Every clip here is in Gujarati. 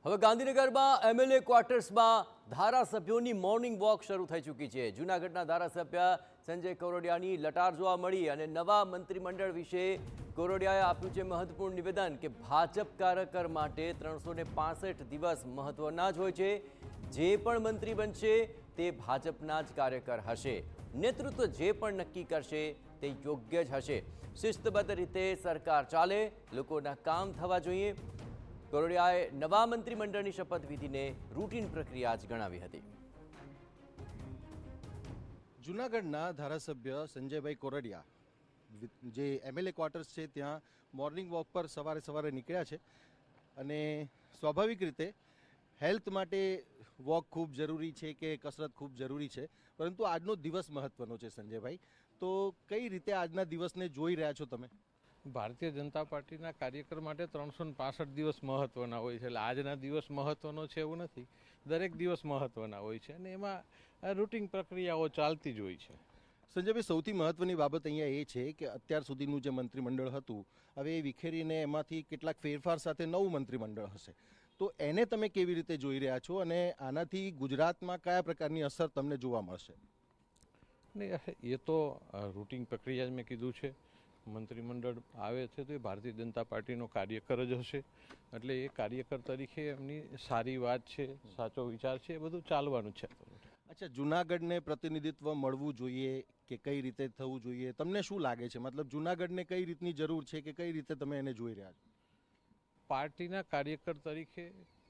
હવે ગાંધીનગરમાં એમએલએ ક્વાર્ટર્સમાં ધારાસભ્યોની મોર્નિંગ વોક શરૂ થઈ ચૂકી છે। જૂનાગઢના ધારાસભ્ય સંજય કરોડિયાની લટાર જોવા મળી અને નવા મંત્રીમંડળ વિશે કરોડિયાએ આપ્યું છે મહત્વપૂર્ણ નિવેદન કે ભાજપ કાર્યકર માટે 365 દિવસ મહત્વના જ હોય છે। જે પણ મંત્રી બનશે તે ભાજપના જ કાર્યકર હશે। નેતૃત્વ જે પણ નક્કી કરશે તે યોગ્ય જ હશે। શિસ્તબદ્ધ રીતે સરકાર ચાલે, લોકોના કામ થવા જોઈએ। કરોડિયાએ નવા મંત્રીમંડળની શપથવિધિને રૂટીન પ્રક્રિયા જ ગણાવી હતી। જૂનાગઢના ધારાસભ્ય સંજયભાઈ કોરડિયા જે એમએલએ ક્વાર્ટર્સ છે ત્યાં મોર્નિંગ વોક પર સવારે નીકળ્યા છે અને સ્વાભાવિક રીતે હેલ્થ માટે વોક ખૂબ જરૂરી છે કે કસરત ખૂબ જરૂરી છે, પરંતુ આજનો દિવસ મહત્વનો છે। સંજયભાઈ, તો કઈ રીતે આજના દિવસને જોઈ રહ્યા છો તમે? ભારતીય જનતા પાર્ટીના કાર્યકર માટે 365 દિવસ મહત્વના હોય છે, એટલે આજના દિવસ મહત્વનો છે એવું નથી। દરેક દિવસ મહત્વના હોય છે અને એમાં રૂટીન પ્રક્રિયાઓ ચાલતી જ હોય છે। સંજયભાઈ, સૌથી મહત્વની બાબત અહીંયા એ છે કે અત્યાર સુધીનું જે મંત્રીમંડળ હતું હવે એ વિખેરીને એમાંથી કેટલાક ફેરફાર સાથે નવું મંત્રીમંડળ હશે, તો એને તમે કેવી રીતે જોઈ રહ્યા છો અને આનાથી ગુજરાતમાં કયા પ્રકારની અસર તમને જોવા મળશે? ને એ તો રૂટીન પ્રક્રિયા જ મેં કીધું છે। મંત્રીમંડળ આવે છે તો એ ભારતીય જનતા પાર્ટીનો કાર્યકર જ હશે, એટલે એ કાર્યકર તરીકે એમની સારી વાત છે, સાચો વિચાર છે, એ બધું ચાલવાનું છે। અચ્છા, જૂનાગઢને પ્રતિનિધિત્વ મળવું જોઈએ કે કઈ રીતે થવું જોઈએ, તમને શું લાગે છે? મતલબ જૂનાગઢને કઈ રીતની જરૂર છે કે કઈ રીતે તમે એને જોઈ રહ્યા છો? પાર્ટીના કાર્યકર તરીકે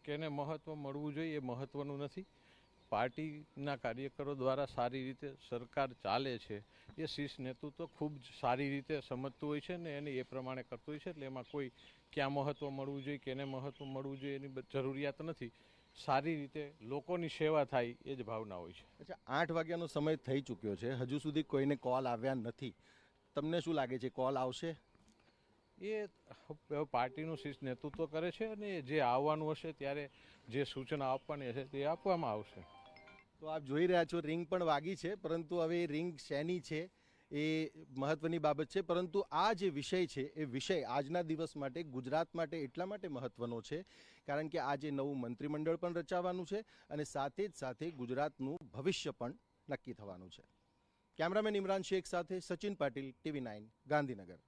કેને મહત્વ મળવું જોઈએ એ મહત્વનું નથી। પાર્ટીના કાર્યકરો દ્વારા સારી રીતે સરકાર ચાલે છે એ શીર્ષ નેતૃત્વ ખૂબ સારી રીતે સમજતું હોય છે ને એને એ પ્રમાણે કરતું હોય છે, એટલે એમાં કોઈ ક્યાં મહત્વ મળવું જોઈએ, કેને મહત્વ મળવું જોઈએ એની જરૂરિયાત નથી। સારી રીતે લોકોની સેવા થાય એ જ ભાવના હોય છે। અચ્છા, 8 વાગ્યાનો સમય થઈ ચૂક્યો છે, હજુ સુધી કોઈને કોલ આવ્યા નથી, તમને શું લાગે છે કોલ આવશે? એ પાર્ટીનું શીર્ષ નેતૃત્વ કરે છે અને જે આવવાનું હશે ત્યારે જે સૂચના આપવાની હશે તે આપવામાં આવશે। તો આપ જોઈ રહ્યા છો રિંગ પણ વાગી છે, પરંતુ હવે રિંગ શેની છે એ મહત્વની બાબત છે, પરંતુ આ જે વિષય છે એ વિષય આજના દિવસ માટે ગુજરાત માટે એટલા માટે મહત્વનો છે કારણ કે આજે નવું મંત્રીમંડળ પણ રચાવાનું છે અને સાથે ગુજરાતનું ભવિષ્ય પણ નક્કી થવાનું છે। કેમેરામેન ઇમરાન શેખ સાથે સચિન પાટીલ, TV9 ગાંધીનગર।